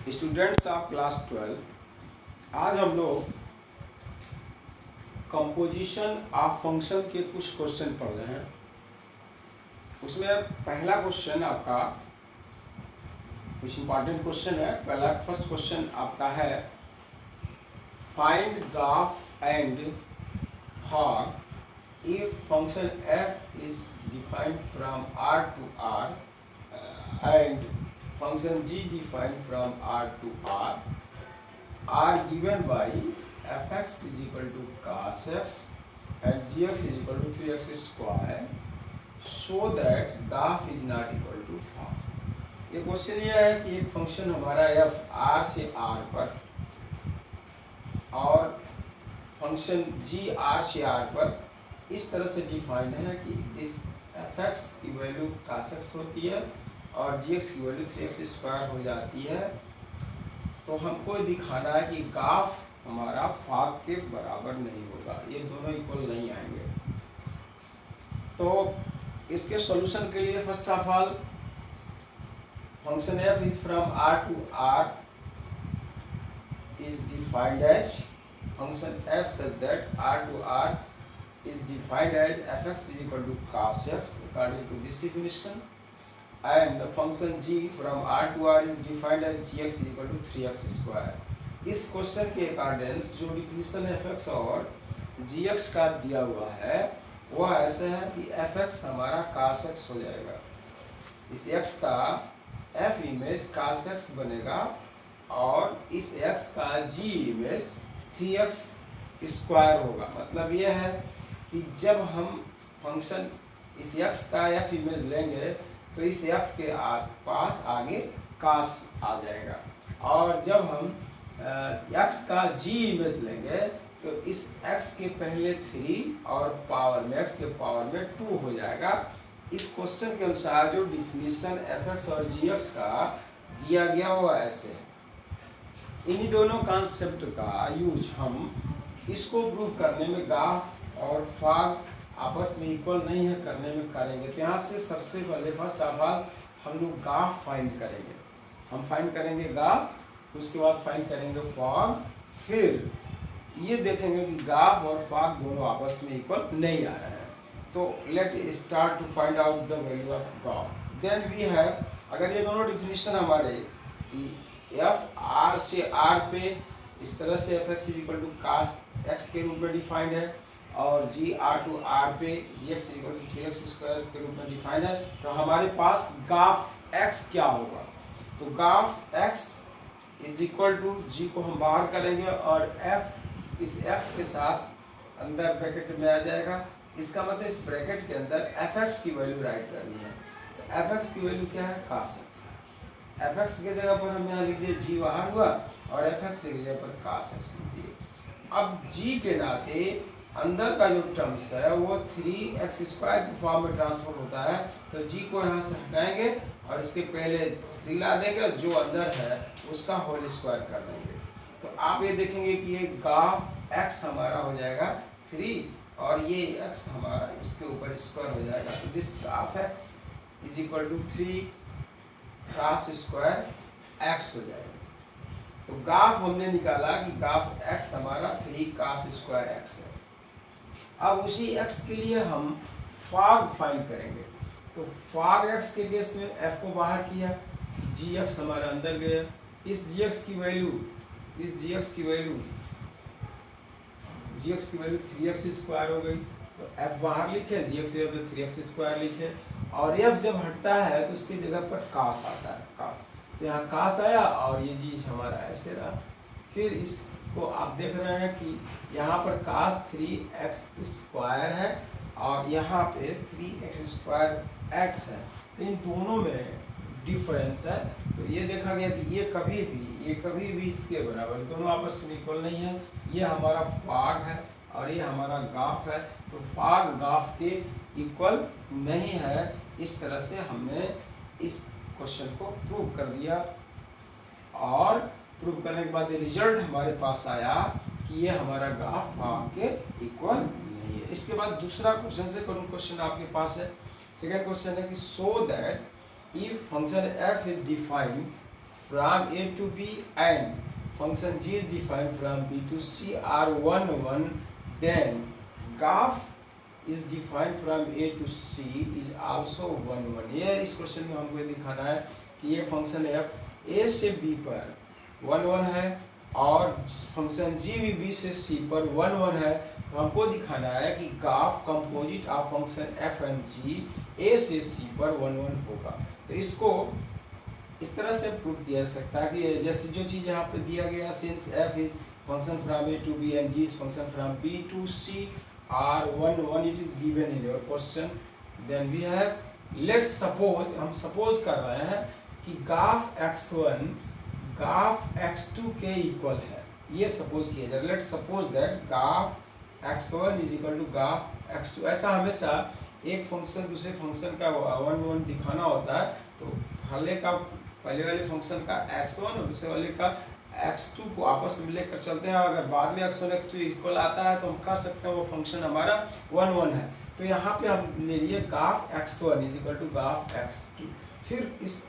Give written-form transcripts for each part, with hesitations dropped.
Students of class 12, आज हम लोग कंपोजिशन ऑफ फंक्शन के कुछ क्वेश्चन पढ़ रहे हैं। उसमें पहला क्वेश्चन आपका कुछ इंपॉर्टेंट क्वेश्चन है। फर्स्ट क्वेश्चन आपका है, find graph and for if function f is defined from r to r and function g defined from R to R are given by fx is equal to cos x and gx is equal to 3x square so that graph is not equal to 4। ये question ये है कि एक function हमारा f R से R पर और function g R से R पर इस तरह से डिफाइंड है कि इस fx की वैल्यू cos x होती है और gx की वैल्यू 3x स्क्वायर हो जाती है। तो हमको दिखाना है कि ग्राफ हमारा फाग के बराबर नहीं होगा, ये दोनों इक्वल नहीं आएंगे। तो इसके सॉल्यूशन के लिए first of all function f is from r to r is defined as function f such that r to r is defined as fx is equal to cos x according to this definition, and the function g from r to r is defined as gx is equal to 3x square। इस question के according जो definition fx और gx का दिया हुआ है वह ऐसे है कि fx हमारा cos x हो जाएगा, इस x का f इमेज cos x बनेगा और इस x का g इमेज 3x स्क्वायर होगा। मतलब यह है कि जब हम फंक्शन इस x का f इमेज लेंगे तो इस x के पास आगे cos आ जाएगा, और जब हम x का g इमेज लेंगे तो इस x के पहले 3 और पावर में x के पावर में 2 हो जाएगा। इस क्वेश्चन के अनुसार जो डिफिनीशन fx और gx का दिया गया हुआ ऐसे है। इन्हीं दोनों कॉन्सेप्ट का यूज हम इसको प्रूव करने में ग्राफ और फाग आपस में इक्वल नहीं है करने में करेंगे। तो यहाँ से सबसे पहले फर्स्ट ऑफ ऑल हम लोग ग्राफ फाइंड करेंगे। हम फाइंड करेंगे ग्राफ, उसके बाद फाइंड करेंगे फॉग, फिर ये देखेंगे कि ग्राफ और फॉग दोनों आपस में इक्वल नहीं आ रहे हैं। तो let start to find out the value of graph. Then we have, अगर ये दोनों डिफिनीशन हमारे एफ आर से आर पे इस तरह से f x is equal to cos x के रूप में डिफाइंड है और जी आर टू आर पे g x equal to 3x square के रूप में डिफाइंड है, तो हमारे पास ग्राफ x क्या होगा। तो graph x is equal to g को हम बाहर करेंगे और f इस x के साथ अंदर ब्रैकेट में आ जाएगा। इसका मतलब इस ब्रैकेट के अंदर fx की वैल्यू राइट करनी है। तो fx की वैल्यू क्या है, cos x। fx की जगह पर हम यहाँ लिख दिए g बाहर हुआ और fx की जगह पर cos x लिख दिए। अब g के नाते अंदर का जो टर्म्स है वो 3x स्क्वायर की फॉर्म में ट्रांसफर होता है, तो g को यहाँ से हटाएंगे और इसके पहले 3 ला देंगे, जो अंदर है उसका होल स्क्वायर कर देंगे। तो आप ये देखेंगे कि ये ग्राफ x हमारा हो जाएगा 3 और ये x हमारा इसके ऊपर स्क्वायर हो जाएगा। तो this graph x is equal to 3 cos square x हो जाएगा। तो ग्राफ हमने निकाला कि ग्राफ x हमारा 3 cos स्क्वायर x है। अब उसी x के लिए हम फॉग फाइंड करेंगे। तो फॉग x के केस में f को बाहर किया, gx हमारा अंदर गया, इस gx की वैल्यू 3x स्क्वायर हो गई। तो f बाहर लिखे, gx की जगह 3x स्क्वायर लिखे, और f जब हटता है तो उसकी जगह पर cos आता है, cos। तो यहाँ cos आया और ये g हमारा ऐसे रहा। फिर इसको आप देख रहे हैं कि यहाँ पर cos 3x स्क्वायर है और यहाँ पे 3x स्क्वायर x है। इन दोनों में डिफरेंस है। तो ये देखा गया कि ये कभी भी इसके बराबर, दोनों आपस में इक्वल नहीं है। ये हमारा फॉग है और ये हमारा ग्राफ है, तो फॉग ग्राफ के इक्वल नहीं है। इस तरह से हमने इस क्वेश्चन को प्रूव कर दिया, और प्रूव करने के बाद रिजल्ट हमारे पास आया कि ये हमारा ग्राफ फॉग के इक्वल नहीं है। इसके बाद दूसरा क्वेश्चन से क्वेश्चन आपके पास है। सेकंड क्वेश्चन है कि so that if function f is defined from a to b and function g is defined from b to c are 1 1, then graph is defined from a to c is also 1 1। ये इस question में हमको दिखाना है कि ये function f a से b पर 1 1 है और फंक्शन g भी b से c पर 1 1 है। तो हमको दिखाना है कि graph composite of function f and g a से c पर 1 1 होगा। तो इसको इस तरह से प्रूव किया जा सकता है कि जैसे जो चीज़ यहाँ पे दिया गया, since f is function from a to b and g is function from b to c are 1 1, it is given in your question, then we have let's suppose, हम सपोज कर रहे हैं कि ग्राफ x1 ग्राफ x2 के equal है, ये suppose किया जाए। Let's suppose that graph x1 is equal to graph x2। ऐसा हमेशा एक फंक्शन दूसरे फंक्शन का 1 1 दिखाना होता है। तो पहले वाले फंक्शन का x1 और दूसरे वाले का x2 को आपस में लेकर चलते हैं। अगर बाद में x1 x2 इक्वल आता है तो हम कह सकते हैं वो फंक्शन हमारा 1 1 है। तो यहाँ पे हम ले लिए graph x1 is equal to graph x2। फिर इस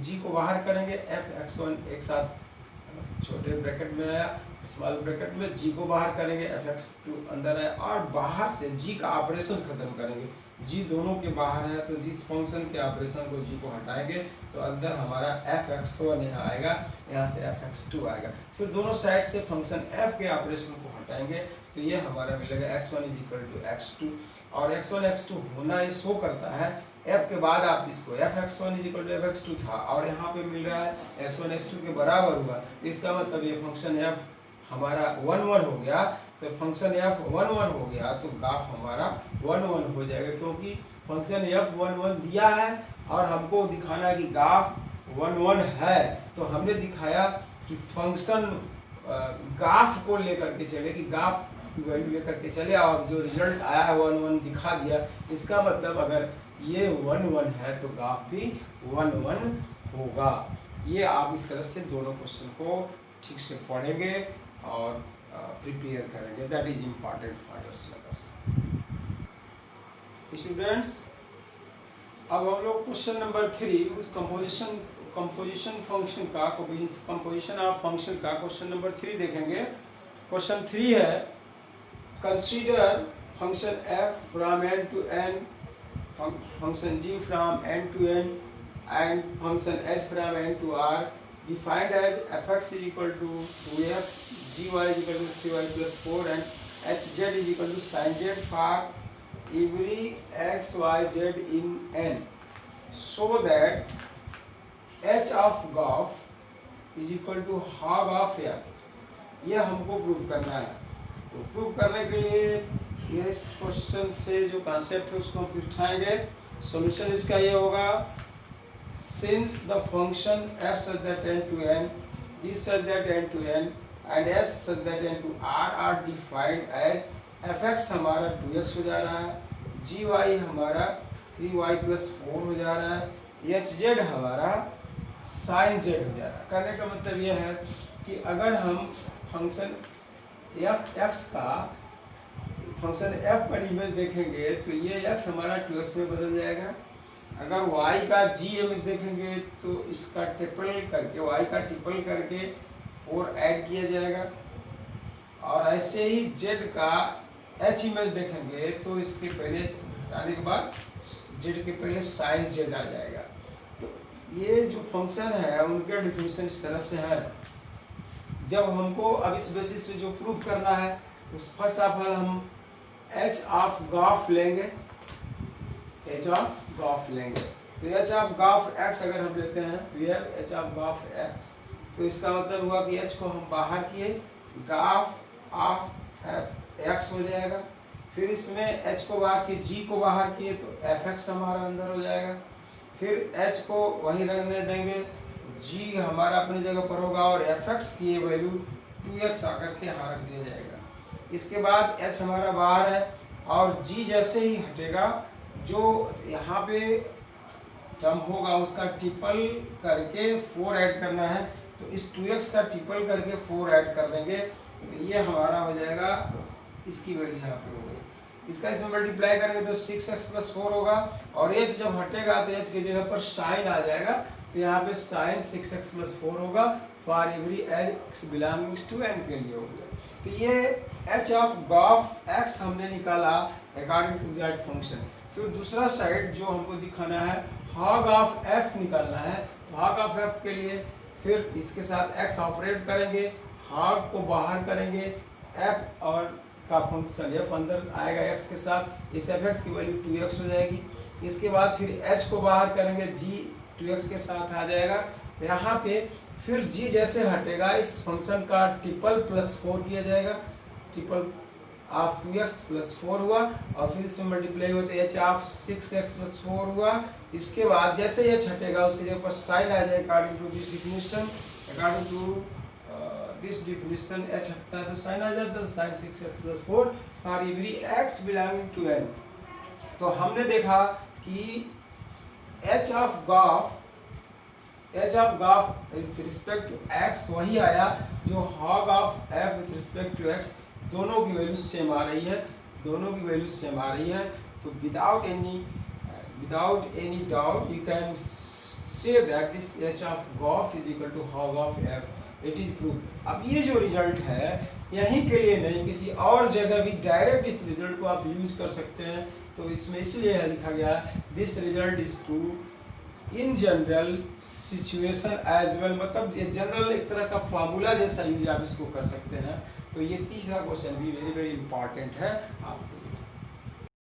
g को बाहर करेंगे, f x1 एक साथ छोटे ब्रैकेट में आया, स्मॉल ब्रैकेट में g को बाहर करेंगे, f x2 अंदर है और बाहर से g का ऑपरेशन खत्म करेंगे। g दोनों के बाहर है तो जिस फंक्शन के ऑपरेशन को g को हटाएंगे तो अंदर हमारा f x1 यहाँ आएगा, यहाँ से f x2 आएगा। फिर दोनों साइड से फंक्शन f के ऑपरेशन को हटाएंगे तो ये हमारा मिलेगा x1 is equal to x2। और x1 x2 होना ये शो करता है f के बाद आप इसको f x1 is equal to f x2 था और यहाँ पे मिल रहा है x1 x2 के बराबर हुआ। तो इसका मतलब ये फंक्शन f हमारा 1 1 हो गया। तो फंक्शन f 1 1 हो गया तो ग्राफ हमारा 1 1 हो जाएगा, क्योंकि फंक्शन f 1 1 दिया है और हमको दिखाना है कि ग्राफ 1 1 है। तो हमने दिखाया कि फंक्शन ग्राफ को लेकर के चले, कि ग्राफ की वैल्यू लेकर के चले और जो रिजल्ट आया है 1 1 दिखा दिया। इसका मतलब अगर ये 1 1 है तो ग्राफ भी 1 1 होगा। ये आप इस तरह से दोनों क्वेश्चन को ठीक से पढ़ेंगे और प्रिपेयर करेंगे। That is important for your syllabus. Students, अब हम लोग क्वेश्चन नंबर 3 उस कंपोजिशन फंक्शन का कंपोजिशन ऑफ फंक्शन का क्वेश्चन नंबर 3 देखेंगे। क्वेश्चन 3 है, consider function f from n to n, function g from n to n and function h from n to r defined as fx is equal to 2x, gy is equal to 3y plus 4 and hz is equal to sin z for every x, y, z in n, so that h of graph is equal to half of f। यह हमको prove करना है। तो prove करने के लिए इस question से जो कॉन्सेप्ट है उसको हम फिर उठाएंगे। सॉल्यूशन इसका ये होगा, since the function f such that n to n, g such that n to n and s such that n to r are defined as fx हमारा 2x हो जा रहा है, gy हमारा 3y plus 4 हो जा रहा है, hz हमारा sin z हो जा रहा है। करने का मतलब यह है कि अगर हम फंक्शन x का फंक्शन f पर इमेज देखेंगे तो ये x हमारा 2x में बदल जाएगा। अगर y का g इमेज देखेंगे तो इसका ट्रिपल करके y का ट्रिपल करके 4 ऐड किया जाएगा। और ऐसे ही z का h इमेज देखेंगे तो इसके पहले आने के बाद z के पहले sin z आ जाएगा। तो ये जो फंक्शन है उनका डिफिनेशन इस तरह से है। जब हमको अब इस बेसिस पे जो प्रूव करना है तो फर्स्ट ऑफ ऑल हम h ऑफ ग्राफ लेंगे, h ऑफ ग्राफ लेंगे। तो h ऑफ ग्राफ x अगर हम लेते हैं, h ऑफ ग्राफ x, तो इसका मतलब हुआ कि h को हम बाहर किए, ग्राफ ऑफ x हो जाएगा। फिर इसमें h को बाहर किए, g को बाहर किए तो fx हमारा अंदर हो जाएगा। फिर h को वहीं रहने देंगे, g हमारा अपनी जगह पर होगा और fx की वैल्यू 2x आकर के यहाँ रख दिया जाएगा। इसके बाद h हमारा बाहर है और g जैसे ही हटेगा जो यहाँ पे टर्म होगा उसका ट्रिपल करके 4 ऐड करना है। तो इस 2x का ट्रिपल करके 4 ऐड कर देंगे तो ये हमारा हो जाएगा, इसकी वैल्यू यहाँ पे हो गई। इसका इसमें मल्टीप्लाई करेंगे तो 6x plus 4 होगा और h जब हटेगा तो h की जगह पर साइन आ जाएगा तो यहाँ पे साइन 6x+4 होगा for every x belongings to n के लिए हो गया। तो ये h ऑफ गॉफ x हमने निकाला अकॉर्डिंग टू दैट फंक्शन। फिर दूसरा साइड जो हमको दिखाना है हॉग ऑफ f निकालना है। तो हॉग ऑफ f के लिए फिर इसके साथ x ऑपरेट करेंगे, हॉग को बाहर करेंगे, f और का फंक्शन f अंदर आएगा x के साथ, इस fx की वैल्यू 2x हो जाएगी। इसके बाद फिर h को बाहर करेंगे, g 2x के साथ आ जाएगा। यहाँ पे फिर g जैसे हटेगा इस फंक्शन का ट्रिपल प्लस 4 किया जाएगा, ट्रिपल ऑफ 2x+4 हुआ और फिर इसमें मल्टीप्लाई होते h ऑफ 6x+4 हुआ। इसके बाद जैसे h हटेगा उसके जगह पर साइन आ जाएगा according to this definition, according to this definition h हटता है तो साइन आ जाता है, sine 6x+4 for every x belonging to n। तो हमने देखा कि h of gof with respect to x वही आया जो hog of f with respect to x, दोनों की वैल्यू सेम आ रही है, दोनों की वैल्यू सेम आ रही है। तो without any doubt you can say that this h of gof is equal to hog of f, it is prove. अब ये जो रिजल्ट है यहीं के लिए नहीं, किसी और जगह भी डायरेक्ट इस रिजल्ट को आप यूज कर सकते हैं। तो इसमें इसलिए लिखा गया this result is true in general situation as well, मतलब ये जनरल एक तरह का फार्मूला जैसा यूज आप इसको कर सकते हैं। तो ये तीसरा क्वेश्चन भी वेरी वेरी इंपॉर्टेंट है आपके